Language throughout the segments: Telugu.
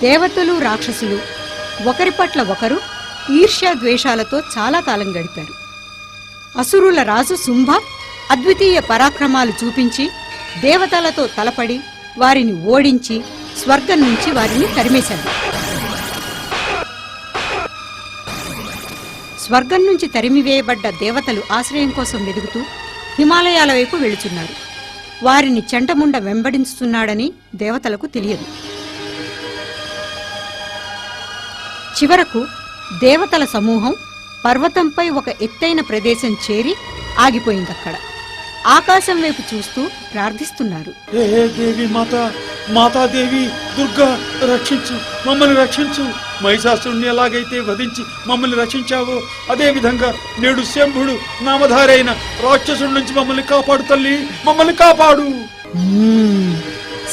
దేవతలు రాక్షసులు ఒకరి పట్ల ఒకరు ఈర్ష్యా ద్వేషాలతో చాలా కాలం గడిపారు. అసురుల రాజు శుంభ అద్వితీయ పరాక్రమాలు చూపించి దేవతలతో తలపడి వారిని ఓడించి స్వర్గం నుంచి వారిని తరిమేశాడు. స్వర్గం నుంచి తరిమివేయబడ్డ దేవతలు ఆశ్రయం కోసం వెదుగుతూ హిమాలయాల వైపు వెళుచున్నారు. వారిని చెండముండ వెంబడిస్తున్నాడని దేవతలకు తెలియదు. చివరకు దేవతల సమూహం పర్వతంపై ఒక ఎత్తైన ప్రదేశం చేరి ఆగిపోయిందక్కడ. ఆకాశం వైపు చూస్తూ ప్రార్థిస్తున్నారు. దేవి మాతాదేవి దుర్గా రక్షించు, మమ్మల్ని రక్షించు. మహిషాసురుణ్ణి ఎలాగైతే వధించి మమ్మల్ని రక్షించావో అదే విధంగా నేడు శంభుడు నామధారైన రాక్షసుడి నుంచి మమ్మల్ని కాపాడు తల్లి, మమ్మల్ని కాపాడు.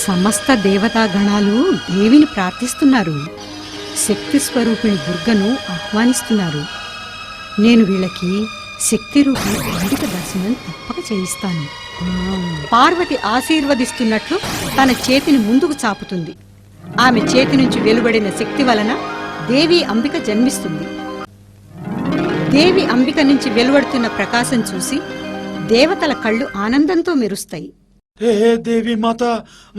సమస్త దేవతా గణాలు దేవిని ప్రార్థిస్తున్నారు. శక్తి స్వరూపిణి దుర్గను ఆహ్వానిస్తున్నారు. నేను వీళ్ళకి శక్తి రూపి అంబిక దర్శనం తప్పక చేయిస్తాను. పార్వతి ఆశీర్వదిస్తున్నట్లు తన చేతిని ముందుకు చాపుతుంది. ఆమె చేతి నుంచి వెలువడిన శక్తి వలన దేవి అంబిక జన్మిస్తుంది. దేవి అంబిక నుంచి వెలువడుతున్న ప్రకాశం చూసి దేవతల కళ్ళు ఆనందంతో మెరుస్తాయి. దేవి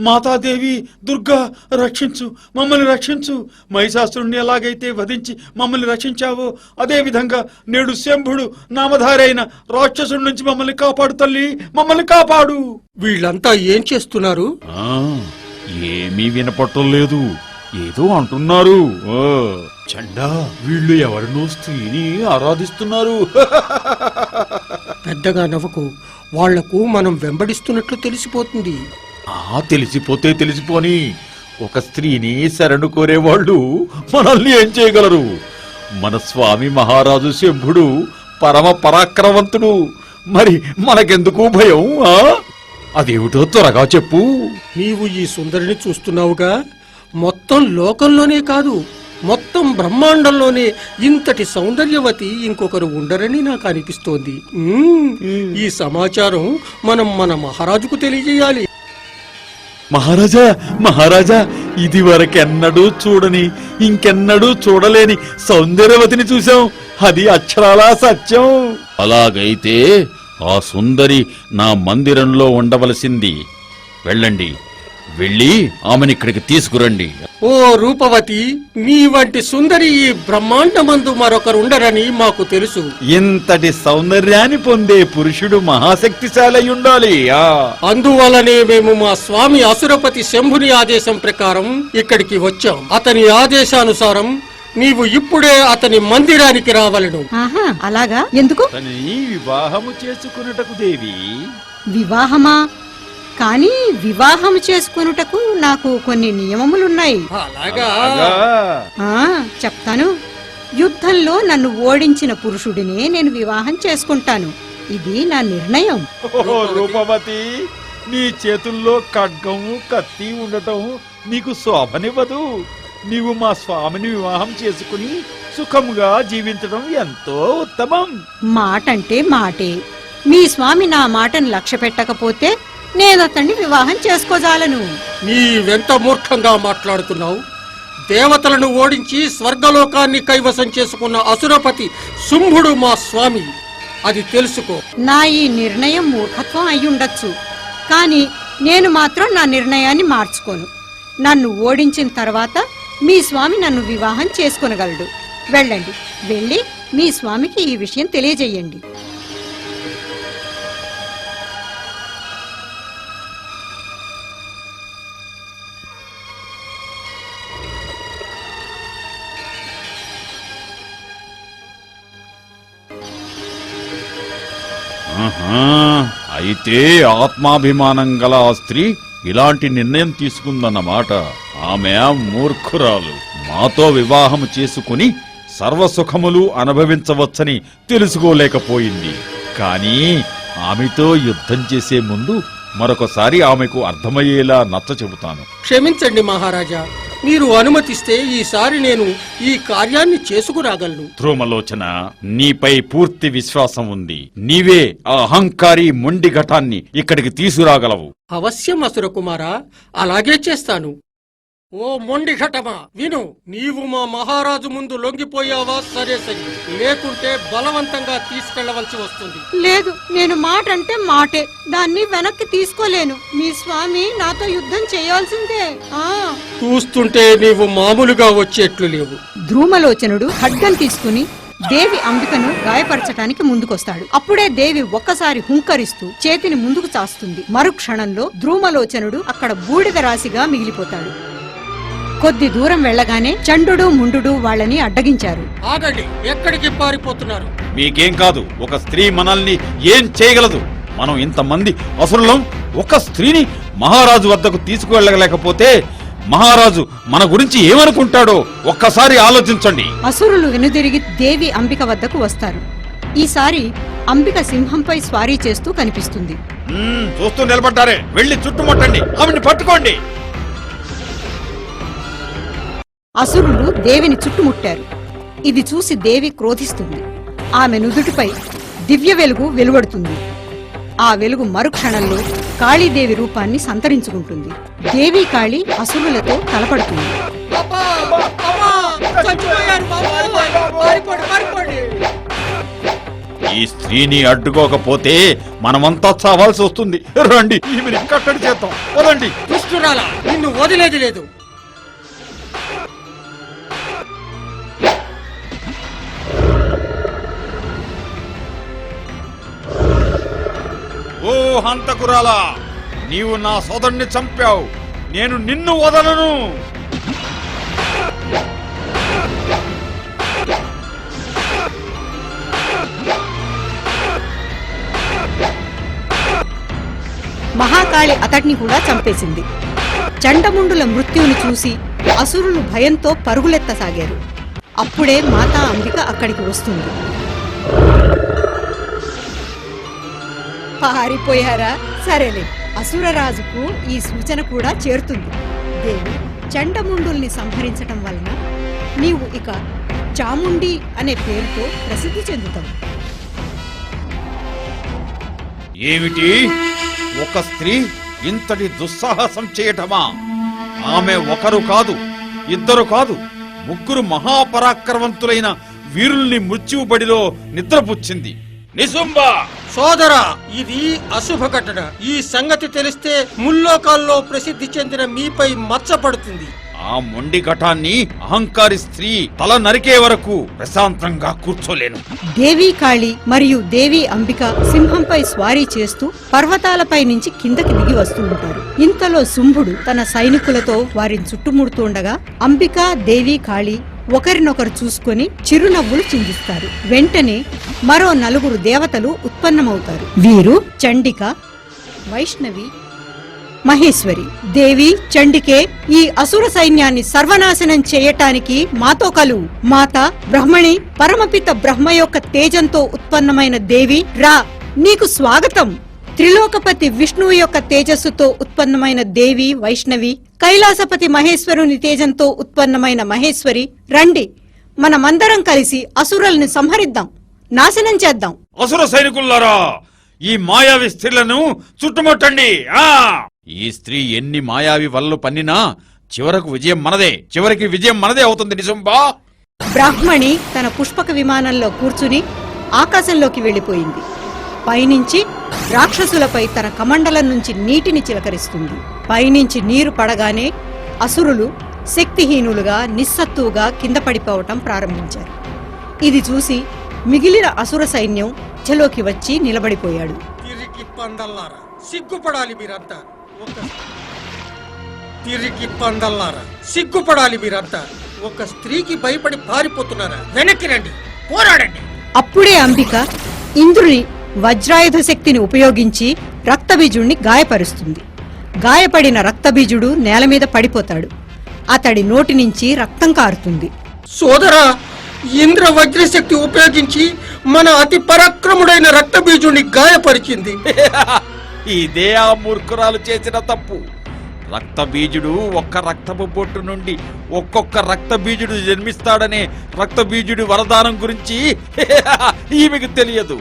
మాతాదేవి దుర్గా రక్షించు, మమ్మల్ని రక్షించు. మహిషాసురుణ్ణి ఎలాగైతే వధించి మమ్మల్ని రక్షించావో అదే విధంగా నేడు శంభుడు నామధారైన రాక్షసుడి నుంచి మమ్మల్ని కాపాడు తల్లి, మమ్మల్ని కాపాడు. వీళ్ళంతా ఏం చేస్తున్నారు? ఏమీ వినపట్టం లేదు, ఏదో అంటున్నారు. చండా, వీళ్ళు ఎవరినో స్త్రీని ఆరాధిస్తున్నారు. పెద్దగా నవ్వకు, వాళ్లకు మనం వెంబడిస్తున్నట్లు తెలిసిపోతుంది. తెలిసిపోతే తెలిసిపోని, ఒక స్త్రీని శరణు కోరేవాళ్ళు మనల్ని ఏం చేయగలరు? మన స్వామి మహారాజు శంభుడు పరమ పరాక్రమవంతుడు. మరి మనకెందుకు భయం? అదేమిటో త్వరగా చెప్పు. నీవు ఈ సుందరిని చూస్తున్నావుగా, మొత్తం లోకంలోనే కాదు, మొత్తం బ్రహ్మాండంలోనే ఇంతటి సౌందర్యవతి ఇంకొకరు ఉండరని నాకు అనిపిస్తోంది. ఈ సమాచారం మనం మన మహారాజుకు తెలియజేయాలి. మహారాజా, ఇది వరకెన్నడూ చూడని, ఇంకెన్నడూ చూడలేని సౌందర్యవతిని చూశాం. అది అక్షరాలా సత్యం. అలాగైతే ఆ సుందరి నా మందిరంలో ఉండవలసింది. వెళ్ళండి, వెళ్ళి ఆమెనిక్కడికి తీసుకురండి. ఓ రూపవతి, నీ వంటి సుందరి ఈ బ్రహ్మాండమందు మరొకరుండరని మాకు తెలుసు. ఇంతటి సౌందర్యాన్ని పొందే పురుషుడు మహాశక్తిశాలి ఉండాలి. అందువలనే మేము మా స్వామి అసురపతి శంభుని ఆదేశం ప్రకారం ఇక్కడికి వచ్చాం. అతని ఆదేశానుసారం నీవు ఇప్పుడే అతని మందిరానికి రావలను. అలాగా? ఎందుకు? వివాహము చేసుకున్నటకు దేవి. వివాహమా? కానీ వివాహం చేసుకున్నటకు నాకు కొన్ని నియమములున్నాయి. చెప్తాను. యుద్ధంలో నన్ను ఓడించిన పురుషుడినే నేను వివాహం చేసుకుంటాను. ఇది నా నిర్ణయం. రూపవతి, నీ చేతుల్లో ఖడ్గము కత్తి ఉండటం నీకు శోభనివ్వదు. నీవు మా స్వామిని వివాహం చేసుకుని సుఖముగా జీవించడం ఎంతో ఉత్తమం. మాటంటే మాటే. మీ స్వామి నా మాటను లక్ష్య పెట్టకపోతే నేను అతన్ని వివాహం చేసుకోజాలను. నీవెంత మూర్ఖంగా మాట్లాడుతున్నావు? దేవతలను ఓడించి స్వర్గలోకాన్ని కైవసం చేసుకున్న అసురపతి శుంభుడు మా స్వామి, అది తెలుసుకో. నా ఈ నిర్ణయం మూర్ఖత్వం అయ్యుండొచ్చు, కానీ నేను మాత్రం నా నిర్ణయాన్ని మార్చుకోను. నన్ను ఓడించిన తర్వాత మీ స్వామి నన్ను వివాహం చేసుకొనగలడు. వెళ్ళండి, వెళ్ళి మీ స్వామికి ఈ విషయం తెలియజేయండి. అయితే ఆత్మాభిమానం గల ఆ స్త్రీ ఇలాంటి నిర్ణయం తీసుకుందన్నమాట. ఆమె మూర్ఖురాలు. మాతో వివాహం చేసుకుని సర్వసుఖములు అనుభవించవచ్చని తెలుసుకోలేకపోయింది. కానీ ఆమెతో యుద్ధం చేసే ముందు మరొకసారి ఆమెకు అర్థమయ్యేలా నచ్చ చెబుతాను. క్షమించండి మహారాజా, మీరు అనుమతిస్తే ఈసారి నేను ఈ కార్యాన్ని చేసుకురాగలను. ధ్రుమలోచన, నీపై పూర్తి విశ్వాసం ఉంది. నీవే ఆ అహంకారి మొండి ఘటాన్ని ఇక్కడికి తీసుకురాగలవు. అవశ్యం అసుర కుమారా, అలాగే చేస్తాను. ఓ మొండి ఘటమా విను, నీవు మా మహారాజు ముందు లొంగిపోయావా సరే సరే, లేకుంటే బలవంతంగా తీసుకెళ్లవలసి వస్తుంది. లేదు, నేను మాట అంటే మాటే, దాన్ని వెనక్కి తీసుకోలేను. మీ స్వామి నాతో యుద్ధం చేయాల్సిందే. చూస్తుంటే నీవు మామూలుగా వచ్చేట్లు లేవు. ధ్రుమలోచనుడు ఖడ్గం తీసుకుని దేవి అంబికను గాయపరచటానికి ముందుకొస్తాడు. అప్పుడే దేవి ఒక్కసారి హుంకరిస్తూ చేతిని ముందుకు చాస్తుంది. మరుక్షణంలో ధ్రుమలోచనుడు అక్కడ బూడిద రాశిగా మిగిలిపోతాడు. కొద్ది దూరం వెళ్లగానే చండు ముండు వాళ్ళని అడ్డగించారు. ఆగండి, ఎక్కడికి పారిపోతున్నారు? మీకేం కాదు, ఒక స్త్రీ మనల్ని ఏం చేయగలదు? మనం ఇంతమంది అసురులం ఒక స్త్రీని మహారాజు వద్దకు తీసుకువెళ్ళలేకపోతే మహారాజు మన గురించి ఏమనుకుంటాడో ఒక్కసారి ఆలోచించండి. అసురులు వెనుదిరిగి దేవి అంబిక వద్దకు వస్తారు. ఈసారి అంబిక సింహంపై స్వారీ చేస్తూ కనిపిస్తుంది. చూస్తూ నిలబడ్డారే, వెళ్లి చుట్టుముట్టండి, ఆమెను పట్టుకోండి. అసురులు దేవిని చుట్టుముట్టారు. ఇది చూసి దేవి క్రోధిస్తుంది. ఆమె నుదుటిపై దివ్య వెలుగు వెలువడుతుంది. ఆ వెలుగు మరుక్షణంలో కాళీదేవి రూపాన్ని సంతరించుకుంటుంది. దేవి కాళీ అసురులతో తలపడుతుంది. ఈ స్త్రీని అడ్డుకోకపోతే మనమంతా చావాల్సి వస్తుంది. రండి, ఈమెని కట్టడి చేద్దాం. వదండి. దుష్టురాలా, నిన్ను వదిలేది లేదు. ఓ హంతకురాలా, నీవు నా సోదరుణ్ణి చంపావు, నేను నిన్ను వదలను. మహాకాళి అతడిని కూడా చంపేసింది. చండముండుల మృత్యువును చూసి అసురులు భయంతో పరుగులెత్తసాగారు. అప్పుడే మాతా అంబిక అక్కడికి వస్తుంది. పారిపోయారా? సరేలే, అసురరాజుకు ఈ సూచన కూడా చేరుతుంది. దేవి, చండముండుల్ని సంహరించటం వలన నీవు ఇక చాముండి అనే పేరుతో ప్రసిద్ధి చెందుతావు. ఏమిటి, ఒక స్త్రీ ఇంతటి దుస్సాహసం చేయటమా? ఆమె ఒకరు కాదు, ఇద్దరు కాదు, ముగ్గురు మహాపరాక్రమవంతులైన వీరుల్ని మృత్యుబడిలో నిద్రపుచ్చింది. నిశుంభ సోదరా, ఇది అశుభ ఘటన. ఈ సంగతి తెలిస్తే ముల్లోకాల్లో ప్రసిద్ధి చెందిన మీపై మచ్చపడుతుంది. ఆ మొండి ఘటాన్ని అహంకారి స్త్రీ తల నరికే వరకు ప్రశాంతంగా కూర్చోలేను. దేవీ కాళి మరియు దేవి అంబిక సింహంపై స్వారీ చేస్తూ పర్వతాలపై నుంచి కిందకి దిగి వస్తూ ఉంటారు. ఇంతలో శుంభుడు తన సైనికులతో వారిని చుట్టుముడుతుండగా అంబిక, దేవి కాళి ఒకరినొకరు చూసుకొని చిరునవ్వులు చిందిస్తారు. వెంటనే మరో నలుగురు దేవతలు ఉత్పన్నమవుతారు. వీరు చండిక, వైష్ణవి, మహేశ్వరి. దేవి, చండికే, ఈ అసుర సైన్యాన్ని సర్వనాశనం చేయటానికి మాతో కలువు. మాత బ్రహ్మణి, పరమపిత బ్రహ్మ యొక్క తేజంతో ఉత్పన్నమైన దేవి రా, నీకు స్వాగతం. త్రిలోకపతి విష్ణువు యొక్క తేజస్సుతో ఉత్పన్నమైన దేవి వైష్ణవి, కైలాసపతి మహేశ్వరుని తేజంతో ఉత్పన్నమైన మహేశ్వరి, రండి, మనమందరం కలిసి అసురుల్ని సంహరిద్దాం, నాశనం చేద్దాం. అసుర సైనికులారా, ఈ మాయావి స్త్రీలను చుట్టుముట్టండి. ఈ స్త్రీ ఎన్ని మాయావి వల్లు పన్నినా చివరికి విజయం మనదే అవుతుంది. నిజంబా. బ్రాహ్మణి తన పుష్పక విమానంలో కూర్చుని ఆకాశంలోకి వెళ్లిపోయింది. పైనుంచి రాక్షసులపై తన కమండలం నుంచి నీటిని చిలకరిస్తుంది. పైనుంచి నీరు పడగానే అసురులు శక్తిహీనులుగా నిస్సత్తువుగా కింద పడిపోవటం ప్రారంభించారు. ఇది చూసి మిగిలిన అసుర సైన్యం చెలోకి వచ్చి నిలబడిపోయాడు. తిరిగి పందల్లారా, సిగ్గుపడాలి మీరంతా. తిరిగి పందల్లారా, సిగ్గుపడాలి మీరంతా. ఒక స్త్రీకి భయపడి పారిపోతున్నారా? వెనక్కి రండి, పోరాడండి. అప్పుడే అంబిక ఇంద్రుని వజ్రాయుధ శక్తిని ఉపయోగించి రక్తబీజుణ్ణి గాయపరుస్తుంది. గాయపడిన రక్తబీజుడు నేల మీద పడిపోతాడు. అతడి నోటి నుంచి రక్తం కారుతుంది. సోదరా, ఇంద్ర వజ్రశక్తి ఉపయోగించి మన అతి పరాక్రముడైన రక్తబీజుని గాయపరిచింది. ఇదే ఆ మూర్ఖురాలు చేసిన తప్పు. రక్తబీజుడు ఒక్క రక్తపు బొట్టు నుండి ఒక్కొక్క రక్తబీజుడు జన్మిస్తాడనే రక్తబీజుడి వరదానం గురించి ఈమెకు తెలియదు.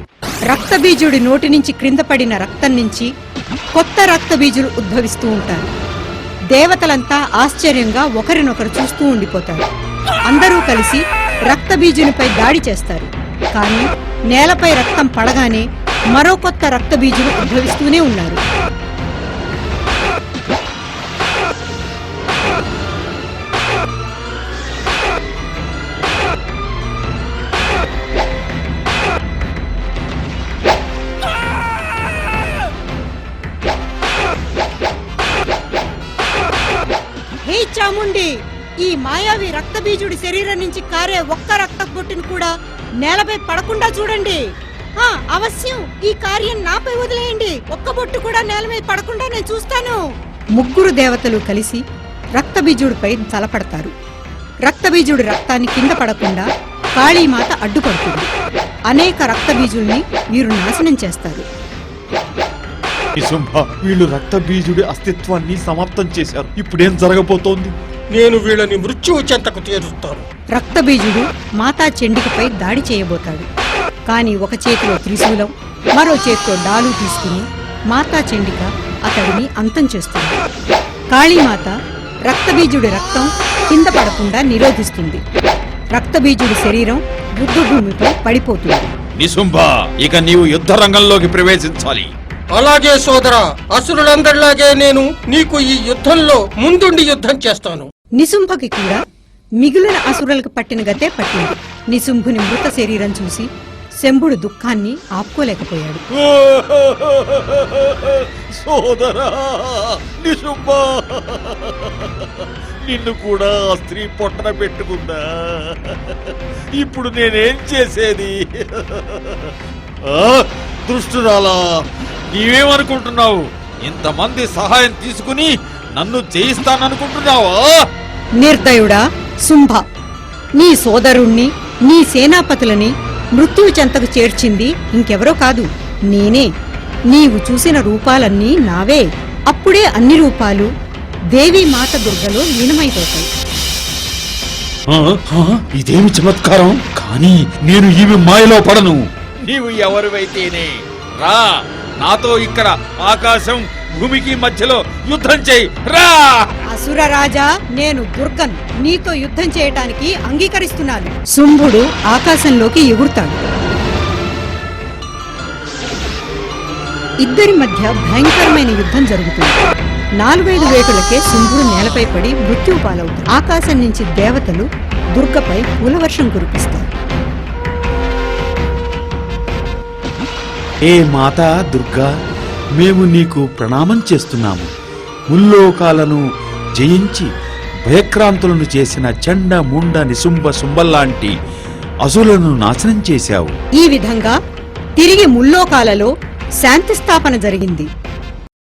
రక్తబీజుడి నోటి నుంచి క్రింద పడిన రక్తం నుంచి కొత్త రక్తబీజులు ఉద్భవిస్తూ ఉంటారు. దేవతలంతా ఆశ్చర్యంగా ఒకరినొకరు చూస్తూ ఉండిపోతారు. అందరూ కలిసి రక్తబీజునిపై దాడి చేస్తారు. కానీ నేలపై రక్తం పడగానే మరో కొత్త రక్తబీజులు ఉద్భవిస్తూనే ఉన్నారు. హే చాముండి, ఈ మాయావి రక్తబీజుడి శరీరం నుంచి కారే ఒక్క రక్త బొట్టును కూడా నేలపై పడకుండా చూడండి. అవశ్యం ఈ కార్యం నాపై వదిలేయండి. ఒక్క బొట్టు కూడా నేలపై పడకుండా నేను చూస్తాను. ముగ్గురు దేవతలు కలిసి రక్తబీజుడిపై తలపడతారు. రక్తబీజుడి రక్తాన్ని కింద పడకుండా కాళీమాత అడ్డుపడుతుంది. అనేక రక్తబీజుల్ని వీరు నాశనం చేస్తారు. నిశుంభ, వీళ్ళు రక్తబీజుడి అస్తిత్వాన్ని సమాప్తం చేశారు. ఇప్పుడేం జరగబోతోంది? నేను వీళ్ళని మృత్యువు చెంతకు తీరుస్తాను. రక్తబీజుడు మాతా చండికపై దాడి చేయబోతాడు. కాని ఒక చేతిలో త్రిశూలం, మరో చేతితో డాలు తీసుకుని మాతా చండిక అతడిని అంతం చేస్తుంది. కాళీమాత రక్తబీజుడి రక్తం కింద పడకుండా నిరోధిస్తుంది. రక్తబీజుడి శరీరం యుద్ధభూమిపై పడిపోతుంది. నిశుంభ, ఇక నీవు యుద్ధ రంగంలోకి ప్రవేశించాలి. అలాగే సోదరా, అసురులందరిలాగే నేను నీకు ఈ యుద్ధంలో ముందుండి యుద్ధం చేస్తాను. నిశుంభకి కూడా మిగిలిన అసురులకు పట్టిన గతే పట్టింది. నిశుంభుని మృత శరీరం చూసి శంభుడు దుఃఖాన్ని ఆపుకోలేకపోయాడు. సోదరా నిశుంభ, నిన్ను కూడా ఆ స్త్రీ పొట్టన పెట్టుకుందా? ఇప్పుడు నేనేం చేసేది? దుష్టురాలా, నీవేమనుకుంటున్నావు? ఇంతమంది సహాయం తీసుకుని నన్ను జయిస్తాననుకుంటున్నావా? నిర్దయుడా శుంభ, నీ సోదరుణ్ణి, నీ సేనాపతులని మృత్యువు చెంతకు చేర్చింది ఇంకెవరో కాదు, నేనే. నీవు చూసిన రూపాలన్నీ నావే. అప్పుడే అన్ని రూపాలు దేవీ మాత దుర్గలో లీనమైపోతాయి. ఇదేమి చమత్కారం! కానీ నేను ఈమె మాయలో పడను. నీవు ఎవరివైతేనే రా, నాతో ఇక్కడ ఆకాశం భూమికి మధ్యలో యుద్ధం చేయి. రా! అసుర రాజా, నేను దుర్గన్, నీతో యుద్ధం చేయటానికి అంగీకరిస్తున్నాను. శుంభుడు ఆకాశంలోకి ఎగురుతాడు. ఇద్దరి మధ్య భయంకరమైన యుద్ధం జరుగుతుంది. 4-5 వేటులకే శుంభుడు నేలపై పడి మృత్యువు పాలవుతాడు. ఆకాశం నుంచి దేవతలు దుర్గపై పూలవర్షం కురిపిస్తారు. ఏ మాతా దుర్గా, మేము నీకు ప్రణామం చేస్తున్నాము. ముల్లోకాలను జయించి భయక్రాంతులను చేసిన చండ ముండ నిశుంభ శుంభల్లాంటి అసురులను నాశనం చేశావు. ఈ విధంగా తిరిగి ముల్లోకాలలో శాంతి స్థాపన జరిగింది.